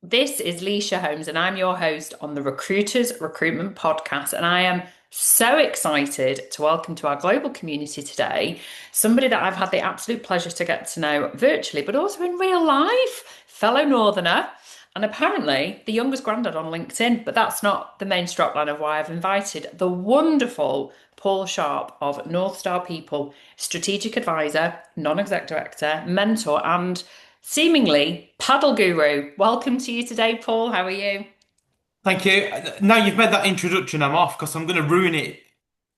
This is Lysha Holmes, and I'm your host on the Recruiters Recruitment Podcast. And I am so excited to welcome to our global community today somebody that I've had the absolute pleasure to get to know virtually, but also in real life, fellow Northerner, and apparently the youngest granddad on LinkedIn. But that's not the main strapline of why I've invited the wonderful Paul Sharpe of North Star People, strategic advisor, non-exec director, mentor, and seemingly paddle guru. Welcome to you today, Paul. How are you? Thank you. Now you've made that introduction, I'm off because I'm going to ruin it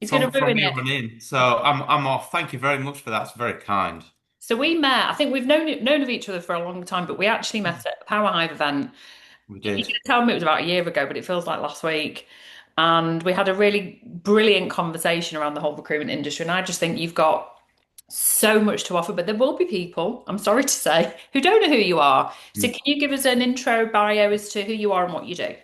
He's going to from ruin here it. on in. So I'm off. Thank you very much for that. It's very kind. So we met. I think we've known of each other for a long time, but we actually met at a Power Hive event. We You did. did tell me it was about a year ago, but it feels like last week. And we had a really brilliant conversation around the whole recruitment industry. And I just think you've got so much to offer, but there will be people, I'm sorry to say, who don't know who you are. So Mm. can you give us an intro bio as to who you are and what you do?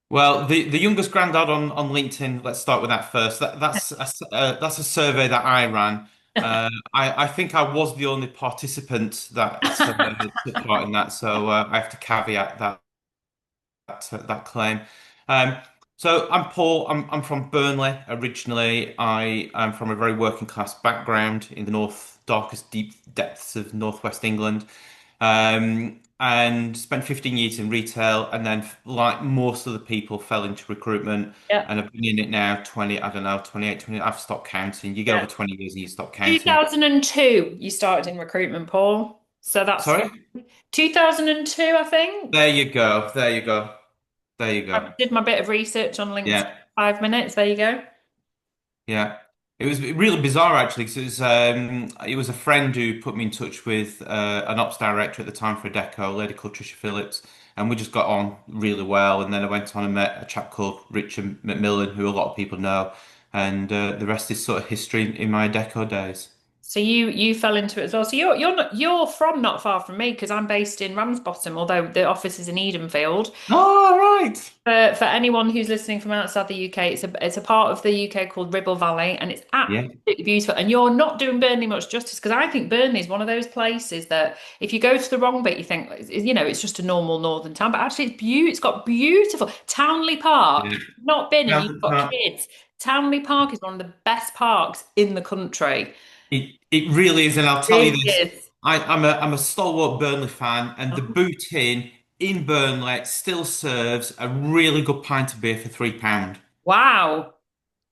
Well, the youngest granddad on LinkedIn. Let's start with that first. That's a survey that I ran. I think I was the only participant that took part in that, so I have to caveat that claim. Um, so I'm Paul. I'm from Burnley originally. I am from a very working class background in the darkest deep depths of northwest England, and spent 15 years in retail, and then like most of the people fell into recruitment. Yeah. And I've been in it now 20, I don't know, 28, 20. I've stopped counting. You get Yeah. over 20 years and you stop counting. 2002, you started in recruitment, Paul. So that's Sorry? 2002, I think. There you go. There you go. There you I go. did my bit of research on LinkedIn. Yeah. 5 minutes. There you go. Yeah, it was really bizarre actually, because it was a friend who put me in touch with an ops director at the time for Adecco, a lady called Trisha Phillips, and we just got on really well. And then I went on and met a chap called Richard McMillan, who a lot of people know, and the rest is sort of history in my Adecco days. So you fell into it as well. So you're from not far from me because I'm based in Ramsbottom, although the office is in Edenfield. Oh, right. For anyone who's listening from outside the UK, it's a part of the UK called Ribble Valley, and it's Yeah, absolutely beautiful. And you're not doing Burnley much justice because I think Burnley is one of those places that if you go to the wrong bit, you think it's just a normal northern town, but actually it's beautiful. It's got beautiful Townley Park. yeah. Not been, and you've Now, got kids. Townley Park is one of the best parks in the country. it really is, and I'll tell you It this: is. I'm a stalwart Burnley fan, and the Boot Inn in Burnley still serves a really good pint of beer for £3. Wow.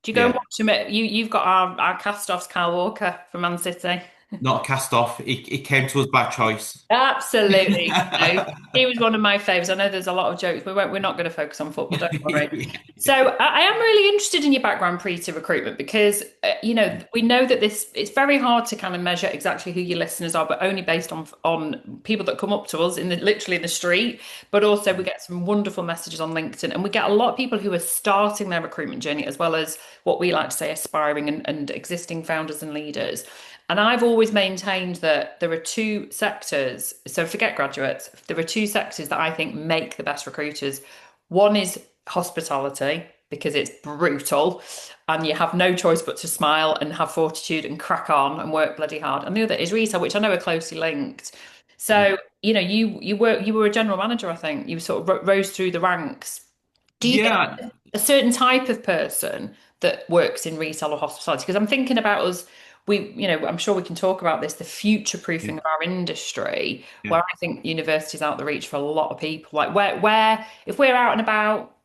Do you go and Yeah, watch him? You've got our cast-offs, Kyle Walker from Man City. not a cast off. It came to us by choice. Absolutely. No, he was one of my faves. I know there's a lot of jokes. We're not going to focus on football, don't worry. So I am really interested in your background pre to recruitment because we know that this it's very hard to kind of measure exactly who your listeners are, but only based on people that come up to us literally in the street. But also we get some wonderful messages on LinkedIn, and we get a lot of people who are starting their recruitment journey as well as what we like to say aspiring and existing founders and leaders. And I've always maintained that there are two sectors, so forget graduates, there are two sectors that I think make the best recruiters. One is hospitality, because it's brutal and you have no choice but to smile and have fortitude and crack on and work bloody hard. And the other is retail, which I know are closely linked. So, you were a general manager, I think. You sort of rose through the ranks. Do you think Yeah, a certain type of person that works in retail or hospitality? Because I'm thinking about us, I'm sure we can talk about this, the future yeah, proofing of our industry, yeah. where I think university's out the reach for a lot of people. Like where if we're out and about,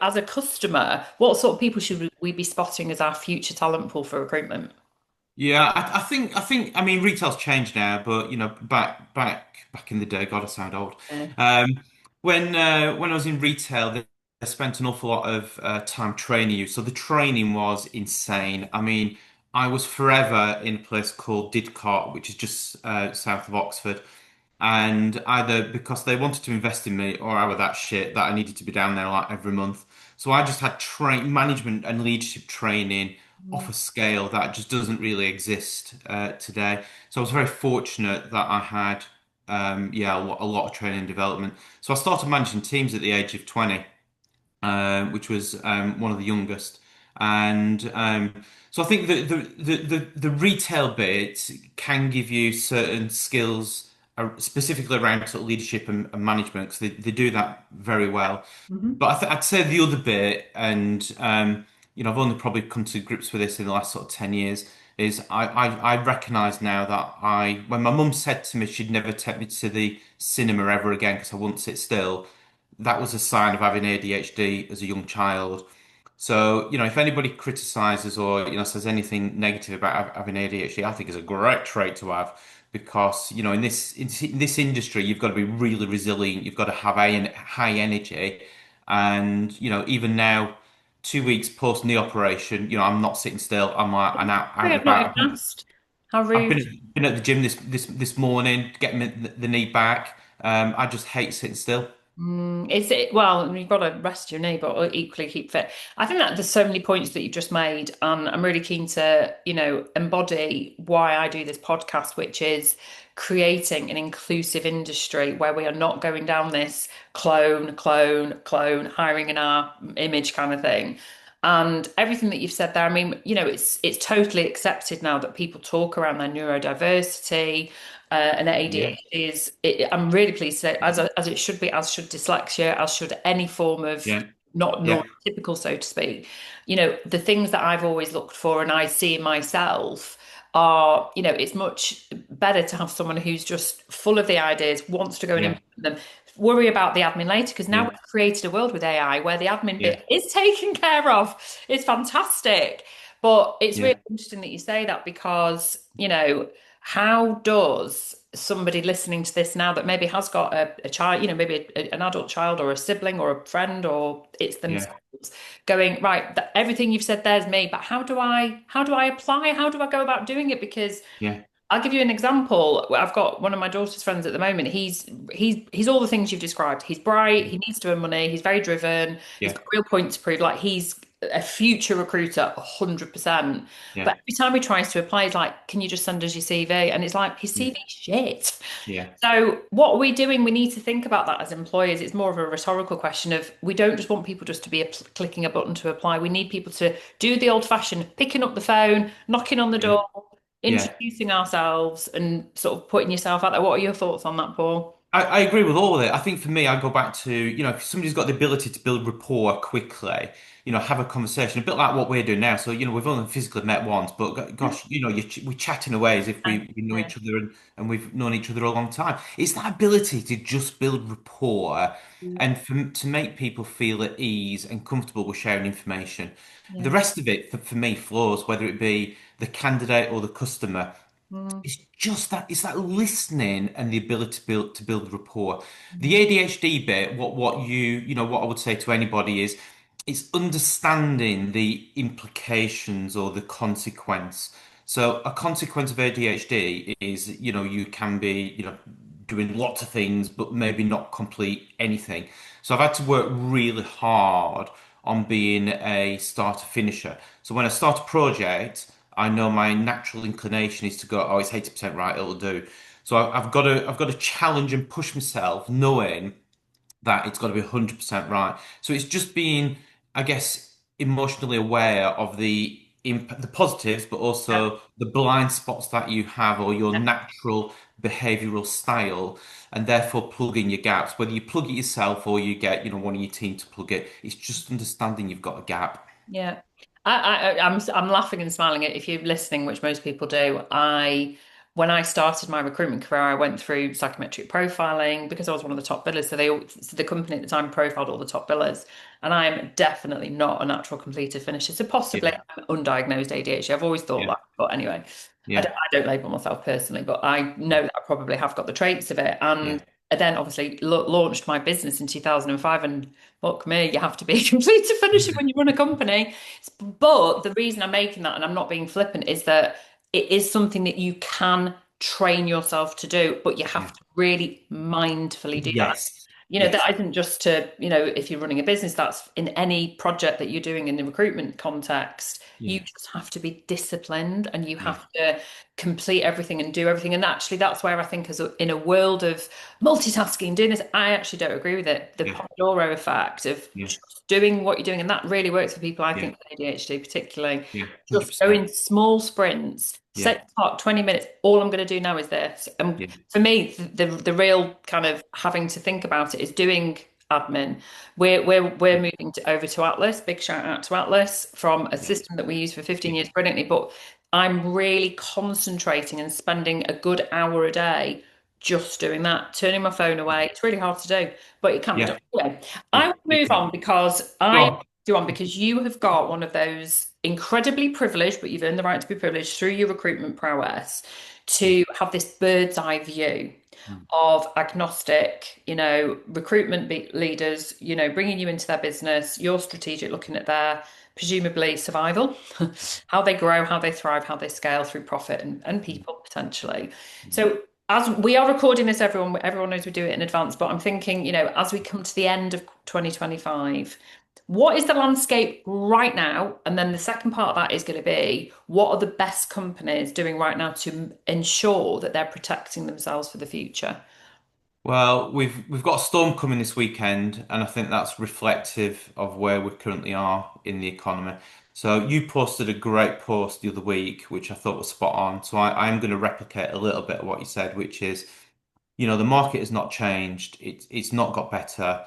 as a customer, what sort of people should we be spotting as our future talent pool for recruitment? Yeah, I mean, retail's changed now, but back in the day, God, I sound old. Uh, Um, when I was in retail, I spent an awful lot of time training you. So the training was insane. I mean, I was forever in a place called Didcot, which is just south of Oxford, and either because they wanted to invest in me, or I was that shit that I needed to be down there like every month. So I just had train management and leadership training off a scale that just doesn't really exist today. So I was very fortunate that I had a lot of training and development. So I started managing teams at the age of 20, which was one of the youngest. And so I think the retail bit can give you certain skills specifically around sort of leadership and management, because they do that very well. Mhm. But I'd say the other bit, and I've only probably come to grips with this in the last sort of 10 years, is I recognise now that when my mum said to me she'd never take me to the cinema ever again because I wouldn't sit still, that was a sign of having ADHD as a young child. So, if anybody criticizes or, says anything negative about having ADHD, I think is a great trait to have because, in this industry, you've got to be really resilient. You've got to have high energy. And, even now, 2 weeks post knee operation, I'm not sitting still. I'm like, I'm out Sorry, and I've not about. even asked. How I've rude. been at the gym this morning, getting the knee back. I just hate sitting still. Is it, well, you've got to rest your knee, but equally keep fit. I think that there's so many points that you've just made, and I'm really keen to, embody why I do this podcast, which is creating an inclusive industry where we are not going down this clone, hiring in our image kind of thing. And everything that you've said there, I mean, it's totally accepted now that people talk around their neurodiversity, and Yeah, ADHD I'm really pleased to say, as it should be, as should dyslexia, as should any form of yeah, not yeah, neurotypical, so to speak. The things that I've always looked for and I see in myself are, it's much better to have someone who's just full of the ideas, wants to go and yeah, implement them, worry about the admin later, because now yeah, we've created a world with AI where the admin yeah, bit is taken care of. It's fantastic. But it's yeah. really interesting that you say that because, how does somebody listening to this now that maybe has got a child, maybe an adult child or a sibling or a friend or it's Yeah, themselves going, right, everything you've said there's me, but how do I apply? How do I go about doing it? Because yeah, I'll give you an example. I've got one of my daughter's friends at the moment. He's all the things you've described. He's bright, he needs to earn money, he's very driven, he's yeah, got real point to prove. Like he's a future recruiter, 100%. But yeah, every time he tries to apply, he's like, can you just send us your CV? And it's like, his yeah, CV shit. yeah, So what are we doing? We need to think about that as employers. It's more of a rhetorical question of we don't just want people just to be clicking a button to apply. We need people to do the old fashioned picking up the phone, knocking on the yeah, door, yeah. introducing ourselves and sort of putting yourself out there. What are your thoughts on that, Paul? I agree with all of it. I think for me, I go back to, if somebody's got the ability to build rapport quickly, have a conversation, a bit like what we're doing now. So, we've only physically met once, but gosh, we're chatting away as if we know Yeah. each other and we've known each other a long time. It's that ability to just build rapport and to make people feel at ease and comfortable with sharing information. The Yeah. rest of it, for me, flows, whether it be the candidate or the customer. Mm, It's that listening and the ability to build rapport. The ADHD bit, what I would say to anybody is it's understanding the implications or the consequence. So a consequence of ADHD is, you can be, doing lots of things, but maybe not complete anything. So I've had to work really hard on being a starter finisher. So when I start a project, I know my natural inclination is to go, oh, it's 80% right, it'll do. So I've got to challenge and push myself, knowing that it's got to be 100% right. So it's just being, I guess, emotionally aware of the positives, but yeah. also the blind spots that you have or your Yeah. natural behavioral style, and therefore plug in your gaps. Whether you plug it yourself or you get, one of your team to plug it, it's just understanding you've got a gap. Yeah. I'm laughing and smiling at if you're listening, which most people do. When I started my recruitment career, I went through psychometric profiling because I was one of the top billers. So the company at the time profiled all the top billers, and I'm definitely not a natural completer finisher. So possibly Yeah, I'm undiagnosed ADHD. I've always thought yeah, that, but anyway, yeah, I don't label myself personally, but I yeah, know that I probably have got the traits of it. yeah, And I then obviously launched my business in 2005, and fuck me, you have to be a completer finisher when you run a company. But the reason I'm making that, and I'm not being flippant, is that it is something that you can train yourself to do, but you yeah. have to really mindfully do that. Yes, That yes, isn't just to, if you're running a business, that's in any project that you're doing in the recruitment context, you yeah, just have to be disciplined and you yeah, have to complete everything and do everything. And actually, that's where I think, in a world of multitasking, doing this, I actually don't agree with it. The yeah, Pomodoro effect of yeah, just doing what you're doing, and that really works for people, I yeah, think, with ADHD particularly. yeah, Just go 100%. in small sprints, Yeah. Set the clock 20 minutes. All I'm going to do now is this. And Yeah. for me, the real kind of having to think about it is doing admin. We're moving over to Atlas. Big shout out to Atlas from a Yeah. system that we used for 15 Yeah. years brilliantly. But I'm really concentrating and spending a good hour a day just doing that, turning my phone away. It's really hard to do, but it can be done. Yeah. Anyway, I Yeah. will It move on can. because Go I on. do on because you have got one of those incredibly privileged, but you've earned the right to be privileged through your recruitment prowess Mm, to have this bird's eye view mm, of agnostic, recruitment leaders, bringing you into their business, you're strategic, looking at their presumably survival, how they grow, how they thrive, how they scale through profit and mm, people potentially. mm. So as we are recording this, everyone knows we do it in advance, but I'm thinking, as we come to the end of 2025, what is the landscape right now? And then the second part of that is going to be what are the best companies doing right now to ensure that they're protecting themselves for the future? Well, we've got a storm coming this weekend, and I think that's reflective of where we currently are in the economy. So you posted a great post the other week, which I thought was spot on. So I am going to replicate a little bit of what you said, which is, the market has not changed. It's not got better.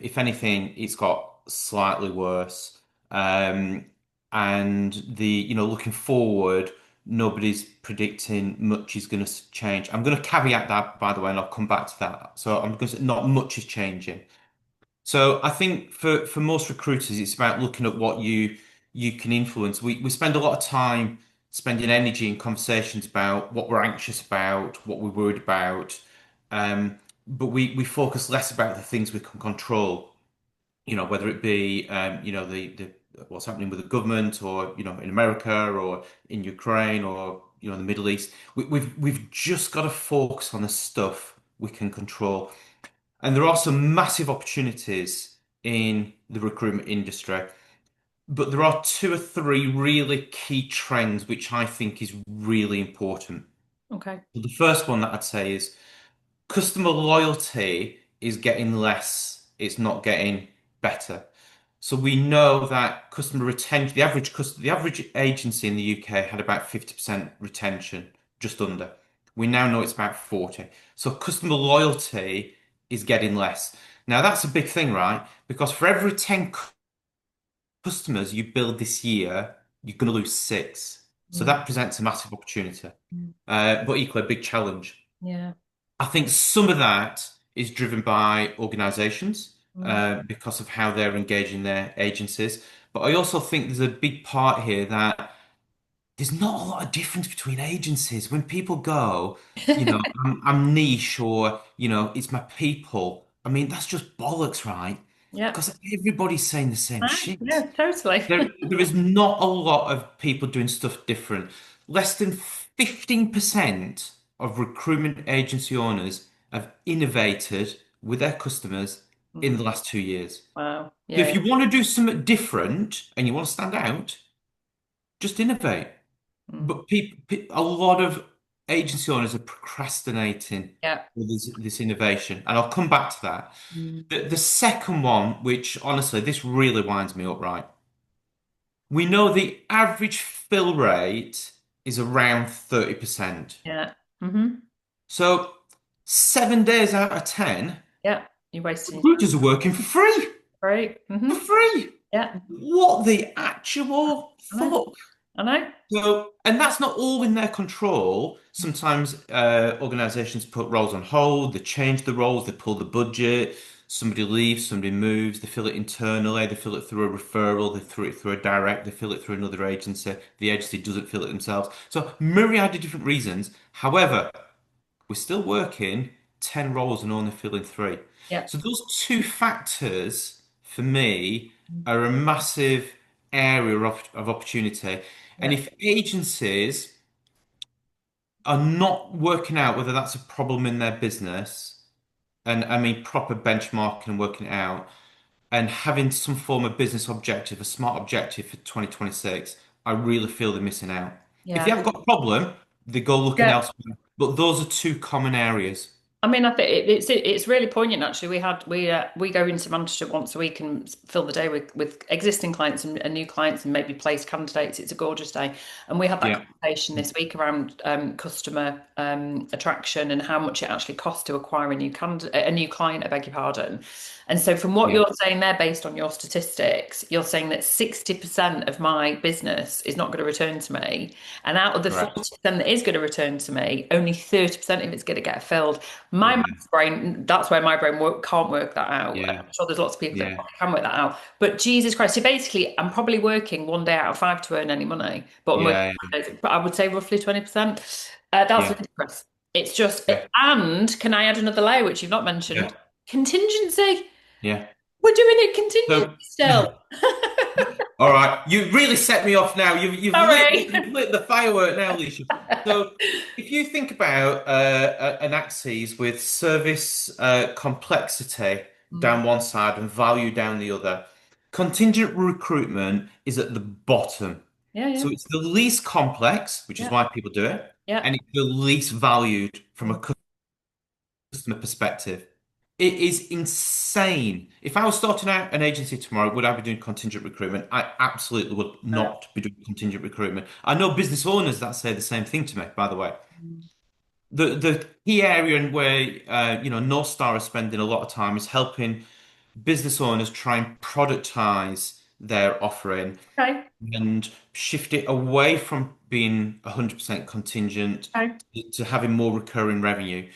If anything, it's got slightly worse. Um, and looking forward, nobody's predicting much is going to change. I'm going to caveat that, by the way, and I'll come back to that. So I'm going to say not much is changing. So I think for most recruiters, it's about looking at what you can influence. We spend a lot of time spending energy in conversations about what we're anxious about, what we're worried about, but we focus less about the things we can control. Whether it be the what's happening with the government, or in America, or in Ukraine, or the Middle East. We've just got to focus on the stuff we can control. And there are some massive opportunities in the recruitment industry, but there are two or three really key trends which I think is really important. Okay. The first one that I'd say is customer loyalty is getting less, it's not getting better. So we know that customer retention, the average agency in the UK had about 50% retention, just under. We now know it's about 40. So customer loyalty is getting less. Now that's a big thing, right? Because for every 10 customers you build this year, you're going to lose six. So Mm, that presents a massive opportunity, mm, but equally a big challenge. yeah. I think some of that is driven by organizations Mm, because of how they're engaging their agencies. But I also think there's a big part here that there's not a lot of difference between agencies. When people go, I'm niche, or, it's my people. I mean, that's just bollocks, right? yeah. Because everybody's saying the same Ah, shit. yeah, totally. There is not a lot of people doing stuff different. Less than 15% of recruitment agency owners have innovated with their customers in Mm, the last 2 years. wow. So Yeah. if you want to do something different and you want to stand out, just innovate. Mm, But a lot of agency owners are procrastinating yeah. with this innovation, and I'll come back to that. Mm, The second one, which honestly, this really winds me up, right? We know the average fill rate is around 30%. yeah. Hmm. So 7 days out of 10, Yeah. You're wasting your time. recruiters are working for free. Right. For Hmm. free. Yeah. What the actual I know. fuck? I know. So, and that's not all in their control. Sometimes organizations put roles on hold, they change the roles, they pull the budget, somebody leaves, somebody moves, they fill it internally, they fill it through a referral, they fill it through a direct, they fill it through another agency, the agency doesn't fill it themselves. So, myriad of different reasons. However, we're still working 10 roles and only filling three. Yeah. So those two factors for me are a massive area of opportunity. And Yeah. if agencies are not working out whether that's a problem in their business, and I mean proper benchmarking and working it out, and having some form of business objective, a smart objective for 2026, I really feel they're missing out. If they Yeah. haven't got a problem, they go looking Yeah. elsewhere. But those are two common areas. I mean, I think it's really poignant actually. We go into Manchester once a week and fill the day with existing clients and new clients and maybe place candidates. It's a gorgeous day, and we had that Yeah, conversation this week around customer attraction and how much it actually costs to acquire a new client. I beg your pardon. And so, from what yeah, you're saying there, based on your statistics, you're saying that 60% of my business is not going to return to me, and out of the correct. 40% that is going to return to me, only 30% of it's going to get filled. My Yeah, maths brain, that's where my brain can't work that out. yeah, I'm sure there's lots of people that yeah, probably can work that out. But Jesus Christ, so basically, I'm probably working one day out of five to earn any money, but I'm working, yeah, but I would say roughly 20%. That's yeah, ridiculous. It's just, yeah, and can I add another layer, which you've not yeah, mentioned? Contingency. yeah. We're doing it contingency So, still. all right, you really set me off now. Sorry. You've lit the firework now, Lysha. So, if you think about an axis with service complexity Mm. down one side and value down the other, contingent recruitment is at the bottom. Yeah, So yeah, it's the least complex, which is yeah, why people do it, yeah. and it's the least valued from Mm. a customer perspective. It is insane. If I was starting out an agency tomorrow, would I be doing contingent recruitment? I absolutely would Uh, not be doing contingent recruitment. I know business owners that say the same thing to me, by the way. mm. The key area and where North Star is spending a lot of time is helping business owners try and productize their offering Okay, and shift it away from being 100% contingent okay. to having more recurring revenue.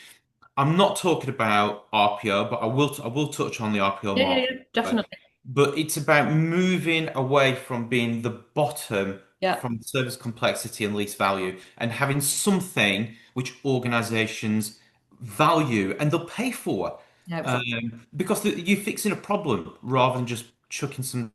I'm not talking about RPO, but I will touch on the RPO Yeah, yeah, market. yeah, definitely. But it's about moving away from being the bottom Yeah, from service complexity and least value and having something which organizations value and they'll pay for. yeah, exactly. Because you're fixing a problem rather than just chucking some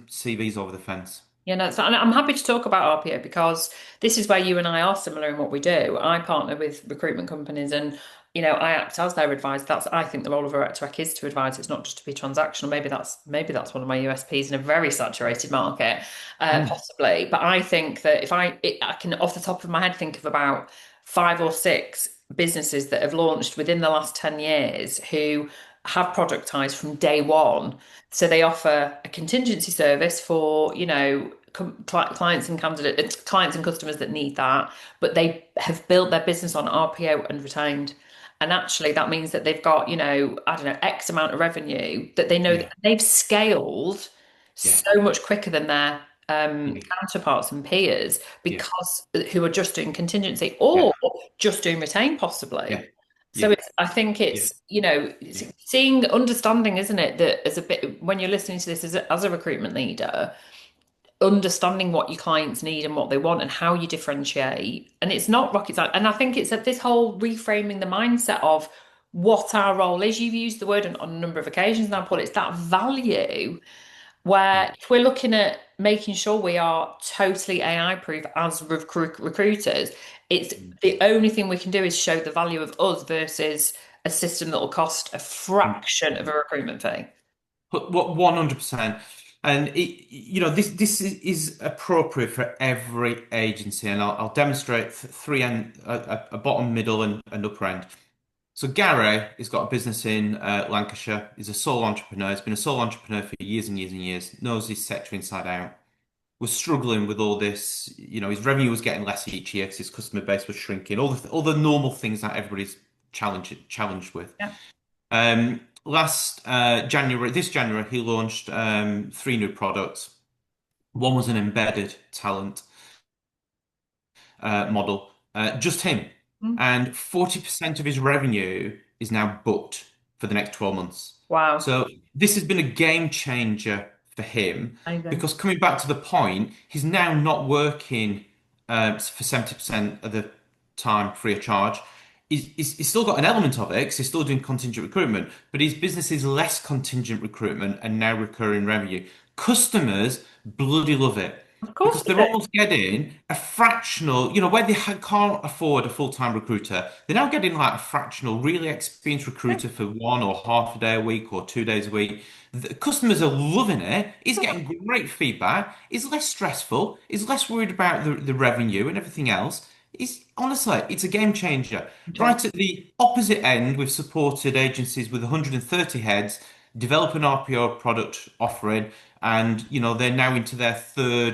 CVs over the fence. Yeah, no, and I'm happy to talk about RPO because this is where you and I are similar in what we do. I partner with recruitment companies and I act as their advisor. I think the role of a rec to rec is to advise. It's not just to be transactional. Maybe that's one of my USPs in a very saturated market, Mm, possibly. But I think that if I can off the top of my head think of about five or six businesses that have launched within the last 10 years who have productized from day one. So they offer a contingency service for, clients and clients and customers that need that, but they have built their business on RPO and retained. And actually, that means that they've got, I don't know, X amount of revenue that they know that yeah, they've scaled yeah, so much quicker than their yeah, counterparts and peers yeah, because who are just doing contingency yeah, or just doing retain yeah, possibly. So yeah, I think yeah, it's yeah, seeing, understanding, isn't it, that as a bit when you're listening to this as a recruitment leader, understanding what your clients need and what they want and how you differentiate. And it's not rocket science. And I think it's that this whole reframing the mindset of what our role is. You've used the word on a number of occasions now, Paul. It's that value where if we're looking at making sure we are totally AI proof as recruiters, it's mm, the only thing we can do is show the value of us versus a system that will cost a fraction of a 100%. recruitment fee. But what 100%. And this is appropriate for every agency, and I'll demonstrate three end, a bottom, middle, and upper end. So Gary has got a business in Lancashire. He's a sole entrepreneur. He's been a sole entrepreneur for years and years and years. Knows his sector inside out. Was struggling with all this. His revenue was getting less each year because his customer base was shrinking. All the normal things that everybody's challenged with. Yeah. Last this January, he launched three new products. One was an embedded talent model, just him. Mm. And 40% of his revenue is now booked for the next 12 months. Wow. So this has been a game changer for him Amazing. because coming back to the point, he's now not working for 70% of the time free of charge. He's still got an element of it because he's still doing contingent recruitment, but his business is less contingent recruitment and now recurring revenue. Customers bloody love it Of course because they they're do. almost getting a fractional, where they can't afford a full-time recruiter, they're now getting like a fractional, really experienced Yeah. recruiter for one or half a day a week or 2 days a week. The customers are loving it. He's getting great feedback. He's less stressful. He's less worried about the revenue and everything else. It's honestly, it's a game changer. Okay. Right at the opposite end, we've supported agencies with 130 heads develop an RPO product offering, and they're now into their they're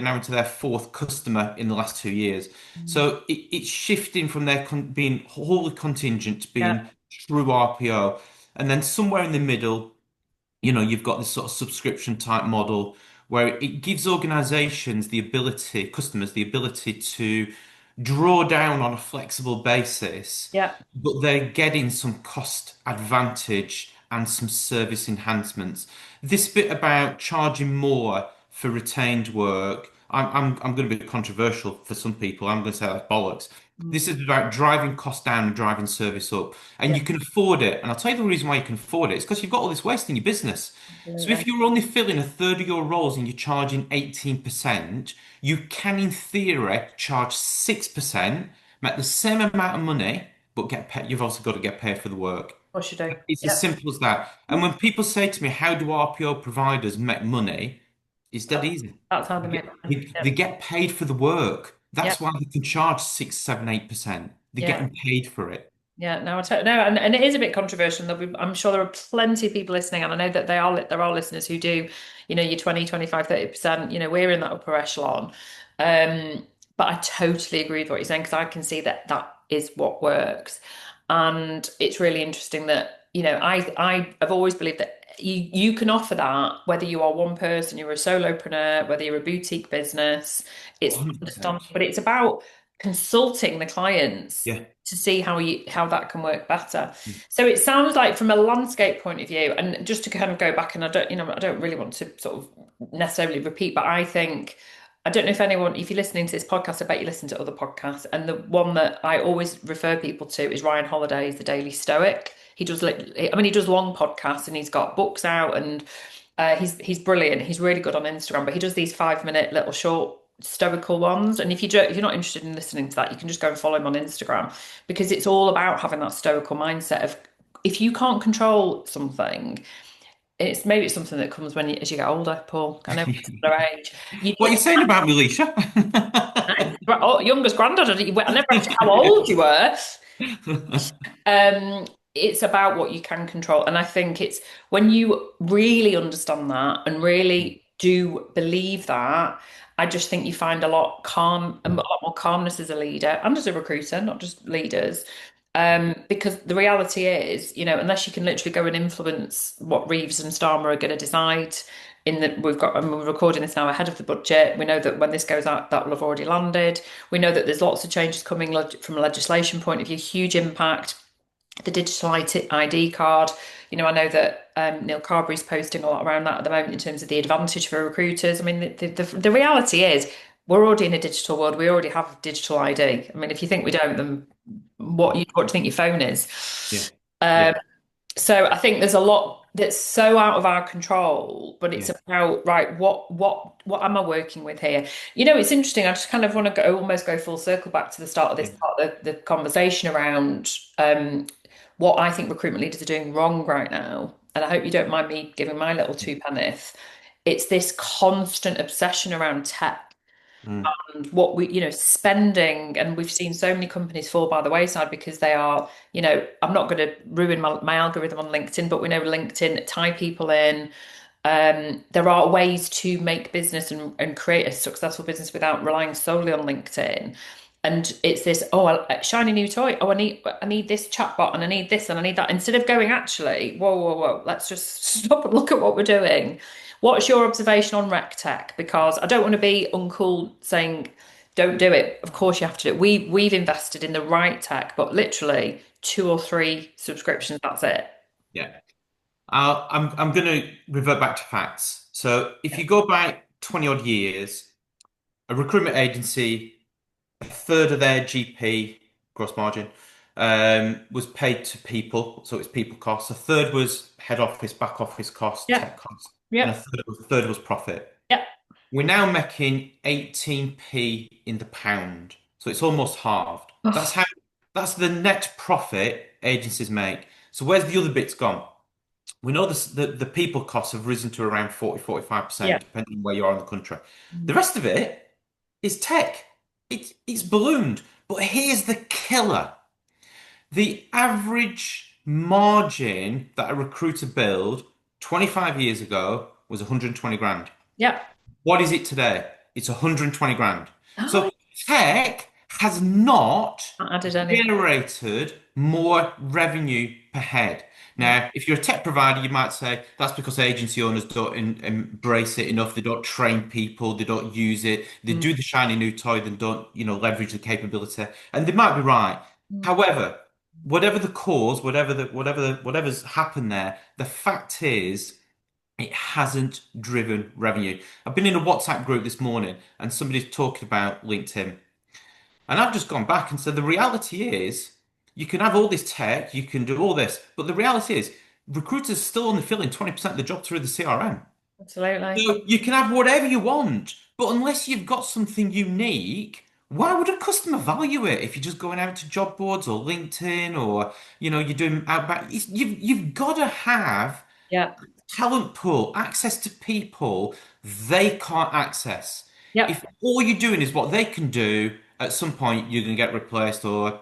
now into their fourth customer in the last 2 years. Mm. So it's shifting from being wholly contingent to Yeah. being true RPO, and then somewhere in the middle you've got this sort of subscription type model where it gives customers the ability to draw down on a flexible basis, Yeah. but they're getting some cost advantage and some service enhancements. This bit about charging more for retained work, I'm going to be controversial for some people. I'm going to say that's bollocks. Mm. This is about driving cost down and driving service up. And Yeah. you can afford it. And I'll tell you the reason why you can afford it. It's because you've got all this waste in your business. So Absolutely. if you're only filling a third of your roles and you're charging 18%, you can, in theory, charge 6%, make the same amount of money, but get paid. You've also got to get paid for the work. Of course you do. It's as Yeah. simple as that. And when people say to me, how do RPO providers make money? It's dead easy. That's how they They make get, money. they, Yeah. they get paid for the work. Yeah. That's why they can charge 6, 7, 8%. They're Yeah. getting paid for it. Yeah, no, no, and it is a bit controversial. I'm sure there are plenty of people listening, and I know that there are listeners who do, your 20, 25, 30%, we're in that upper echelon. Um, but I totally agree with what you're saying because I can see that that is what works. And it's really interesting that, I have always believed that you can offer that whether you are one person, you're a solopreneur, whether you're a boutique business, it's understand, 100%. but it's about consulting the clients Yeah. to see how that can work better. So it sounds like from a landscape point of view, and just to kind of go back, and I don't really want to sort of necessarily repeat, but I don't know if you're listening to this podcast, I bet you listen to other podcasts, and the one that I always refer people to is Ryan Holiday's The Daily Stoic. He does he does long podcasts and he's got books out and he's brilliant. He's really good on Instagram, but he does these 5 minute little short stoical ones. And if you're not interested in listening to that, you can just go and follow him on Instagram because it's all about having that stoical mindset of if you can't control something, maybe it's something that comes as you get older, Paul. I know it's our age. You What are you just saying about me, Lysha? oh, youngest granddad. I never asked you how old you were. It's about what you can control. And I think it's when you really understand that and really do believe that, I just think you find a lot more calmness as a leader and as a recruiter, not just leaders. Because the reality is, unless you can literally go and influence what Reeves and Starmer are going to decide and we're recording this now ahead of the budget. We know that when this goes out, that will have already landed. We know that there's lots of changes coming from a legislation point of view, huge impact the digital ID card. I know that Neil Carberry's posting a lot around that at the moment in terms of the advantage for recruiters. I mean, the reality is we're already in a digital world. We already have digital ID. I mean, if you think we don't, then what do you think your phone is? Yeah. Um, Yeah. so I think there's a lot that's so out of our control, but it's Yeah. about right, what am I working with here? It's interesting. I just kind of want to almost go full circle back to the start of this Yeah. part of the conversation around what I think recruitment leaders are doing wrong right now. And I hope you don't mind me giving my little two penneth. It's this constant obsession around tech Mm. and what spending, and we've seen so many companies fall by the wayside because they are, I'm not going to ruin my algorithm on LinkedIn, but we know LinkedIn tie people in. There are ways to make business and create a successful business without relying solely on LinkedIn. And it's this, shiny new toy. Oh, I need this chatbot and I need this and I need that. Instead of going, actually, whoa, whoa, whoa, let's just stop and look at what we're doing. What's your observation on rec tech? Because I don't want to be uncool saying don't do it. Of course you have to do it. We've invested in the right tech, but literally 2 or 3 subscriptions, that's it. Yeah. I'm going to revert back to facts. So if you go back 20 odd years, a recruitment agency, a third of their GP, gross margin, was paid to people. So it's people costs. A third was head office, back office costs, Yeah. tech costs, and a Yeah. third was profit. Yeah. We're now making 18p in the pound. So it's almost halved. Ugh, That's the net profit agencies make. So where's the other bits gone? We know the people costs have risen to around 40, yeah. 45%, depending on where you are in the country. The rest of it is tech. it's ballooned. But here's the killer. The average margin that a recruiter billed 25 years ago was 120 grand. Yeah. What is it today? It's 120 grand. Oh, So tech has not not added anything. generated more revenue per head. Yeah. Now, if you're a tech provider, you might say that's because agency owners don't embrace it enough. They don't train people. They don't use it. They Mm, do the shiny new toy, then don't, leverage the capability. And they might be right. mm. However, whatever the cause, whatever's happened there, the fact is it hasn't driven revenue. I've been in a WhatsApp group this morning and somebody's talking about LinkedIn. And I've just gone back and said the reality is you can have all this tech, you can do all this, but the reality is recruiters still only filling 20% of the job through the CRM. Absolutely. So you can have whatever you want, but unless you've got something unique, why would a customer value it if you're just going out to job boards or LinkedIn or you're doing outback? You've got to have Yeah. talent pool, access to people they can't access. Yep. If all you're doing is what they can do, at some point you're going to get replaced or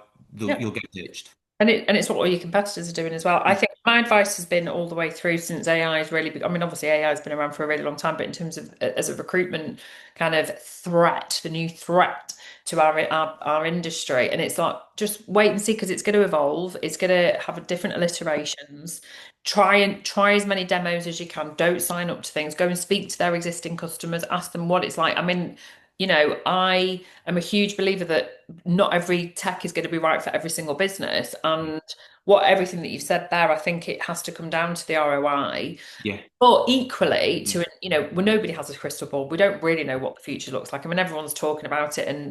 Yep. you'll get ditched. And it's what all your competitors are doing as well. I think my advice has been all the way through since AI is really big. I mean, obviously AI has been around for a really long time, but in terms of as a recruitment kind of threat, the new threat to our industry, and it's like just wait and see because it's going to evolve. It's going to have different iterations. Try as many demos as you can. Don't sign up to things. Go and speak to their existing customers. Ask them what it's like. I mean, I am a huge believer that not every tech is going to be right for every single business. And what everything that you've said there, I think it has to come down to the ROI. Yeah. But equally, Mm. well, nobody has a crystal ball. We don't really know what the future looks like. I mean, everyone's talking about it, and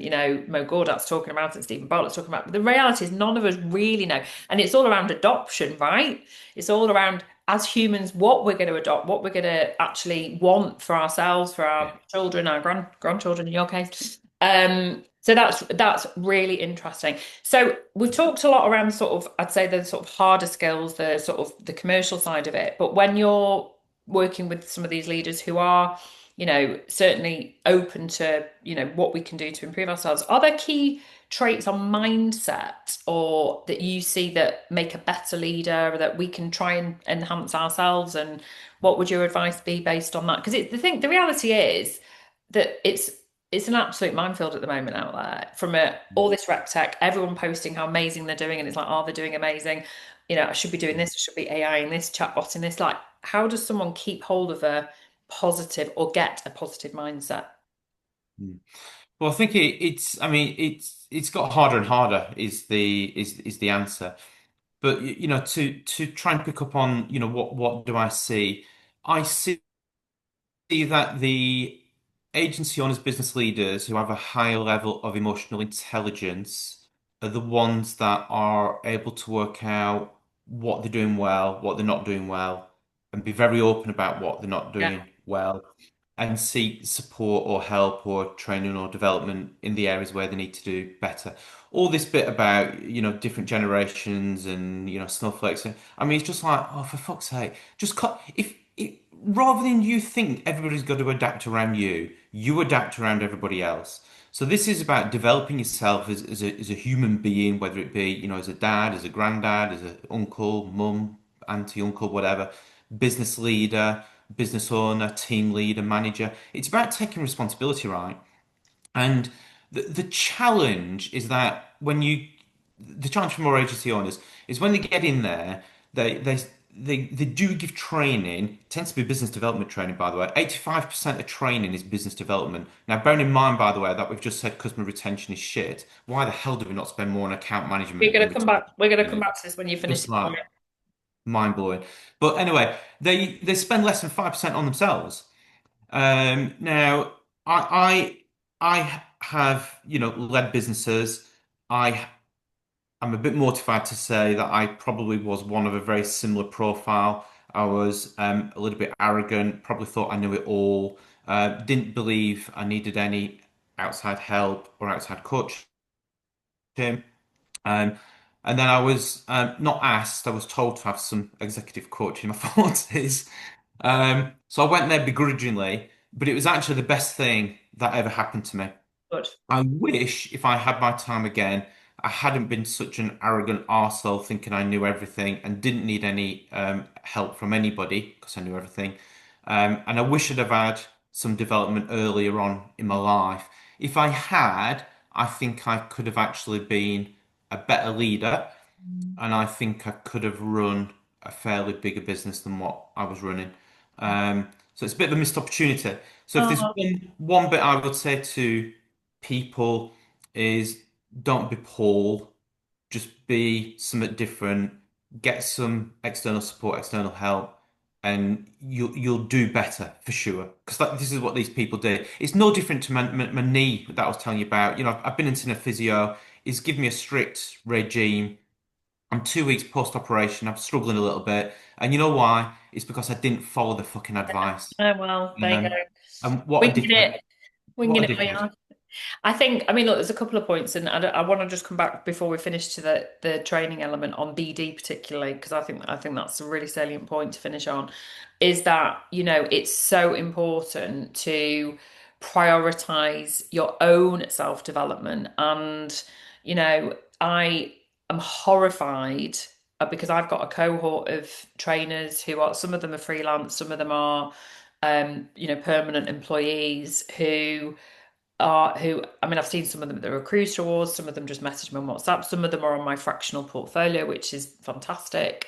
Mo Gawdat's talking about it, and Stephen Bartlett's talking about it. But the reality is, none of us really know, and it's all around adoption, right? It's all around as humans what we're going to adopt, what we're going to actually want for ourselves, for Yeah. our children, our grandchildren, in your case. So that's really interesting. So we've talked a lot around sort of, I'd say the sort of harder skills, the sort of the commercial side of it. But when you're working with some of these leaders who are, certainly open to, what we can do to improve ourselves, are there key traits on mindset or that you see that make a better leader or that we can try and enhance ourselves? And what would your advice be based on that? Because the reality is that it's an absolute minefield at the moment out there from all this rep tech, everyone posting how amazing they're doing, and it's like, oh, they're doing amazing. I should be doing this, I should be AI in this, chatbot in this. Like, how does someone keep hold of a positive or get a positive mindset? Mm. Well, I think I mean, it's got harder and harder is the answer. But to try and pick up on, what do I see? I see that the agency owners, business leaders who have a higher level of emotional intelligence are the ones that are able to work out what they're doing well, what they're not doing well, and be very open about what they're not Yeah, doing well, and seek support or help or training or development in the areas where they need to do better. All this bit about, different generations and, snowflakes. I mean, it's just like, oh, for fuck's sake, just cut. If rather than you think everybody's got to adapt around you, you adapt around everybody else. So this is about developing yourself as a human being, whether it be, as a dad, as a granddad, as an uncle, mum, auntie, uncle, whatever, business leader, business owner, team leader, manager. It's about taking responsibility, right? And the challenge is that the challenge for more agency owners is when they get in there, they do give training. It tends to be business development training, by the way. 85% of training is business development. Now, bearing in mind, by the way, that we've just said customer retention is shit. Why the hell do we not spend more on account we're management going and to come back. retention? We're going to You come know, back to this when you finish just the like comment. mind blowing. But anyway, they spend less than 5% on themselves. Now, I have, led businesses. I am a bit mortified to say that I probably was one of a very similar profile. I was a little bit arrogant, probably thought I knew it all, didn't believe I needed any outside help or outside coaching. Um, and then I was not asked, I was told to have some executive coaching in my 40s. So I went there begrudgingly, but it was actually the best thing that ever happened to me. Good. I wish if I had my time again, I hadn't been such an arrogant arsehole thinking I knew everything and didn't need any help from anybody because I knew everything. And I wish I'd have had some development earlier on in my life. If I had, I think I could have actually been a better leader, and I think I could have run a fairly bigger business than what I was running. So it's a bit of a missed opportunity. So if there's Oh, one bit I would say to people is don't be Paul, just be something different, get some external support, external help, and you'll do better for sure. Because this is what these people do. It's no different to my knee that I was telling you about. You know, I've been into a physio. He's given me a strict regime. I'm 2 weeks post-operation. I'm struggling a little bit, and you know why? It's because I didn't follow the fucking advice. oh well, there you go. And what a Winging dickhead! it, What winging a it. We dickhead! are. I think, I mean, look, there's a couple of points, and I want to just come back before we finish to the training element on BD particularly, because I think that's a really salient point to finish on, is that, it's so important to prioritize your own self-development. And, I am horrified because I've got a cohort of trainers who are, some of them are freelance, some of them are, permanent employees who, I mean, I've seen some of them at the Recruiter Awards, some of them just message me on WhatsApp, some of them are on my fractional portfolio, which is fantastic.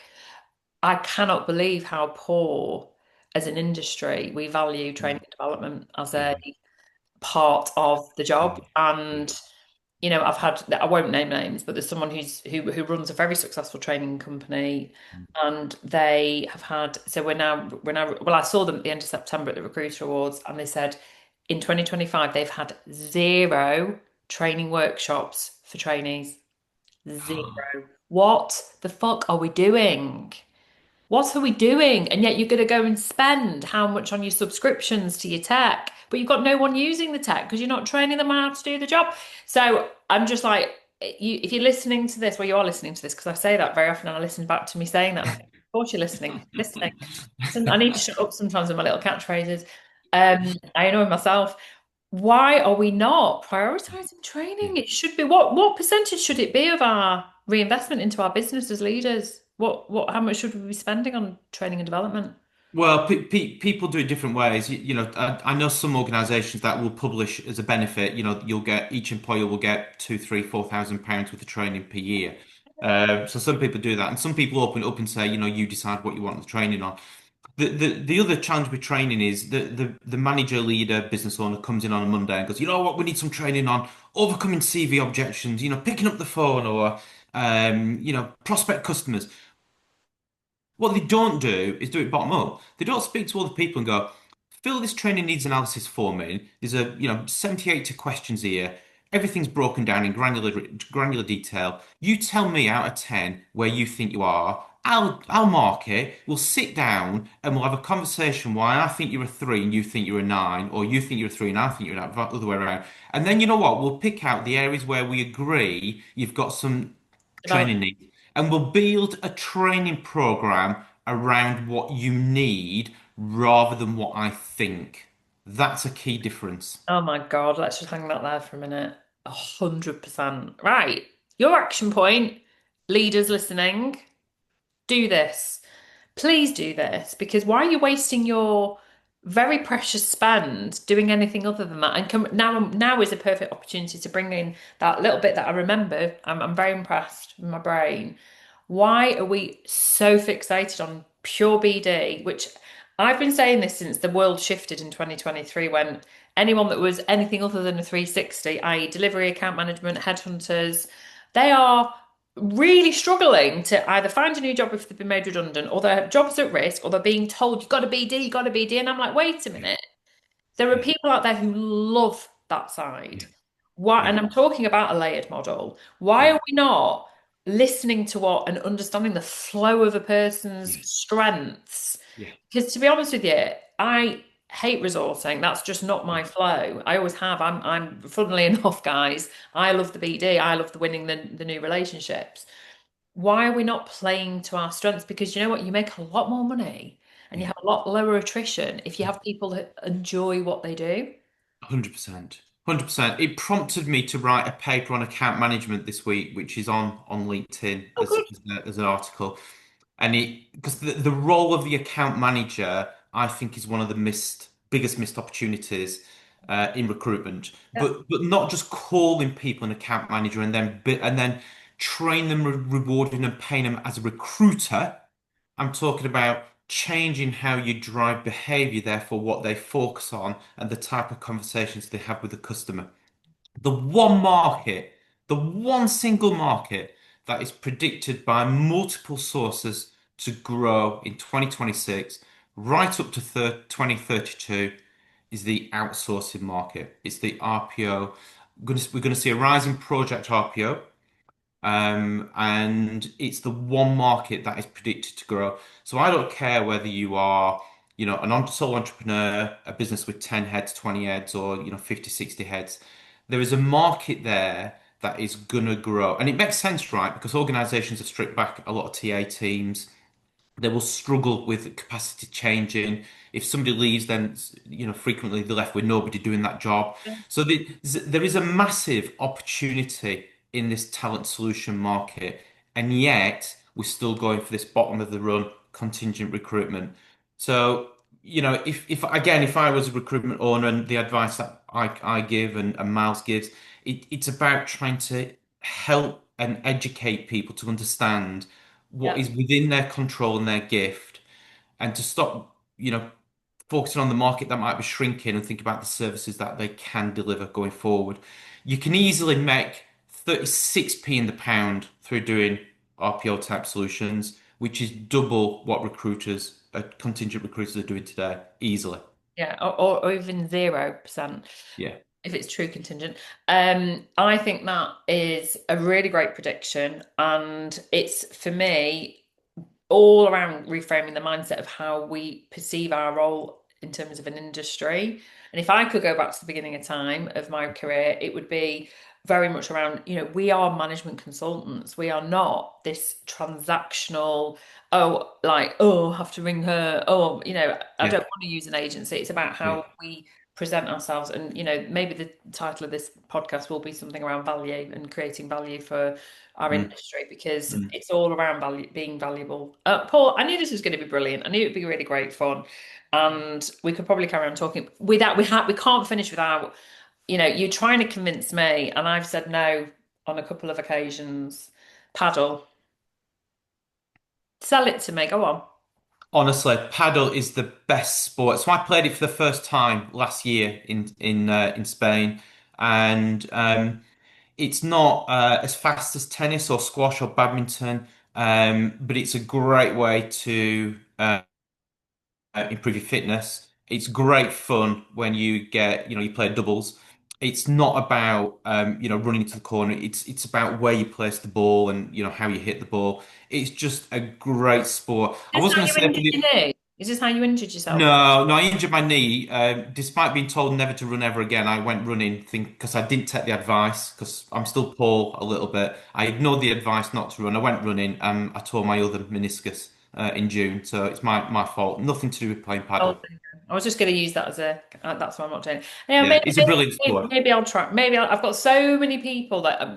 I cannot believe how poor as an industry we value training and development as a Yeah, part of the yeah, job. yeah. And I've had, I won't name names, but there's someone who runs a very successful training company, and they have had, so we're now well, I saw them at the end of September at the Recruiter Awards, and they said in 2025 they've had zero training workshops for trainees. Zero. What the fuck are we doing? What are we doing? And yet you're going to go and spend how much on your subscriptions to your tech, but you've got no one using the tech because you're not training them on how to do the job. So I'm just like, if you're listening to this, well, you are listening to this because I say that very often, and I listen back to me saying that, and I think, of course you're listening, listening. I need to shut up sometimes with my little catchphrases. I annoy myself. Why are we not prioritizing Yeah. training? It should be what percentage should it be of our reinvestment into our business as leaders? How much should we be spending on training and development? Well, people do it different ways. You know, I know some organisations that will publish as a benefit. You know, you'll get each employer will get 2, 3, 4,000 pounds worth of training per year. So some people do that, and some people open it up and say, you know, you decide what you want the training on. The other challenge with training is the manager, leader, business owner comes in on a Monday and goes, you know what, we need some training on overcoming CV objections. You know, picking up the phone or prospect customers. What they don't do is do it bottom up. They don't speak to other people and go, fill this training needs analysis form in. There's 70, 80 questions here. Everything's broken down in granular detail. You tell me out of 10 where you think you are. I'll mark it. We'll sit down and we'll have a conversation why I think you're a 3 and you think you're a 9, or you think you're a 3 and I think you're a 9, the other way around. And then you know what? We'll pick out the areas where we agree you've got some Develop. training needs, and we'll build a training program around what you need rather than what I think. That's a key difference. Oh my God, let's just hang that there for a minute. 100%. Right. Your action point, leaders listening, do this. Please do this because why are you wasting your very precious spend doing anything other than that? And now is a perfect opportunity to bring in that little bit that I remember. I'm very impressed with my brain. Why are we so fixated on pure BD, which I've been saying this since the world shifted in 2023 when anyone that was anything other than a 360, i.e. delivery, account management, headhunters, they are really struggling to either find a new job if they've been made redundant or their job's at risk or they're being told you've got to BD, you've got to BD. And I'm like, wait a Yeah, minute. There are yeah, people out there who love that side. yeah, Why, yeah, and I'm talking about a layered model. Why yeah, are we not listening to what and understanding the flow of a person's yeah, strengths? yeah, Because to be honest with you, I hate resourcing. That's just not yeah, my flow. I always have. I'm funnily enough, guys, I love the BD. I love the winning the new relationships. Why are we not playing to our strengths? Because you know what? You make a lot more money and you yeah. have a lot lower attrition if you have people that enjoy what they do. 100%. 100%. It prompted me to write a paper on account management this week, which is on LinkedIn Oh, good. as an article. And it because the role of the account manager, I think, is one of the biggest missed opportunities in recruitment. Yeah, But not just calling people an account manager and then train them, rewarding and paying them as a recruiter. I'm talking about changing how you drive behavior, therefore what they focus on and the type of conversations they have with the customer. The one market, the one single market that is predicted by multiple sources to grow in 2026 right up to 2032 is the outsourcing market. It's the RPO. We're going to see a rise in project RPO. And it's the one market that is predicted to grow. So I don't care whether you are, an sole entrepreneur, a business with 10 heads, 20 heads, or, 50, 60 heads. There is a market there that is gonna grow. And it makes sense, right? Because organizations have stripped back a lot of TA teams. They will struggle with capacity changing. If somebody leaves, then frequently they're left with nobody doing that job. So there is a massive opportunity in this talent solution market, and yet we're still going for this bottom of the run contingent recruitment. So if I was a recruitment owner and the advice that I give and Miles gives, it's about trying to help and educate people to understand what yeah, is within their control and their gift, and to stop, focusing on the market that might be shrinking and think about the services that they can deliver going forward. You can easily make 36p in the pound through doing RPO type solutions, which is double what contingent recruiters are doing today, easily. yeah, or even 0%. Yeah. If it's true contingent. I think that is a really great prediction, and it's for me all around reframing the mindset of how we perceive our role in terms of an industry. And if I could go back to the beginning of time of my career, it would be very much around, we are management consultants. We are not this transactional, oh, like, oh, I have to ring her. Oh, I Yeah. don't want to use an agency. It's about Yeah. how we present ourselves. And, maybe the title of this podcast will be something around value and creating value for our Mm, industry, because mm. it's all around value, being valuable. Paul, I knew this was going to be brilliant. I knew it'd be really great fun, and we could probably carry on talking without we can't finish without you trying to convince me, and I've said no on a couple of occasions. Paddle, sell it to me. Go on. Honestly, paddle is the best sport. So I played it for the first time last year in Spain, and it's not as fast as tennis or squash or badminton, but it's a great way to improve your fitness. It's great fun when you play doubles. It's not about running into the corner. It's about where you place the ball and how you hit the ball. It's just a great sport. I Is this was how going to you say for injured the your knee? Is this how you injured yourself? no, no, I injured my knee. Despite being told never to run ever again, I went running because I didn't take the advice because I'm still poor a little bit. I ignored the advice not to run. I went running and I tore my other meniscus in June, so it's my fault. Nothing to do with playing Oh, paddle. there you go. I was just going to use that as a. That's why I'm not doing it. Yeah, it's a brilliant sport. Maybe I'll try. I've got so many people that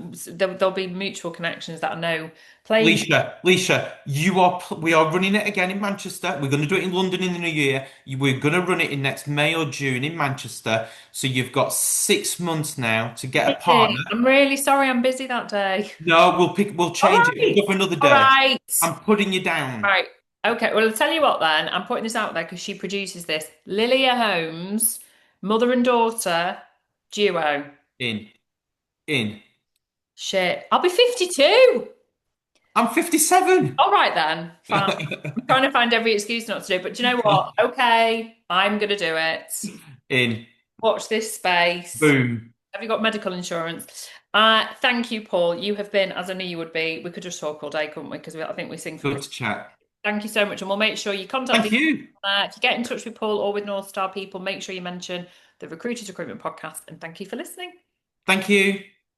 there'll be mutual connections that I know playing. Lysha, we are running it again in Manchester. We're going to do it in London in the new year. We're going to run it in next May or June in Manchester. So you've got 6 months now to get a partner. Busy. I'm really sorry. I'm busy that day. No, we'll All change it. We'll right. go for another All day. right. I'm putting you down. Right. Okay. Well, I'll tell you what then. I'm putting this out there because she produces this. Lilia Holmes, mother and daughter duo. In, in. Shit. I'll be 52. I'm 57. All right then. Fine. I'm trying to find every excuse not to do, but do you know what? Okay, I'm gonna do it. In. Watch this space. Boom. Have you got medical insurance? Thank you, Paul. You have been, as I knew you would be. We could just talk all day, couldn't we? Because I think we sing from Good the. to chat. Thank you so much, and we'll make sure you contact Thank the. you. If you get in touch with Paul or with North Star people, make sure you mention the Recruiters Recruitment Podcast. And thank you for listening. Thank you.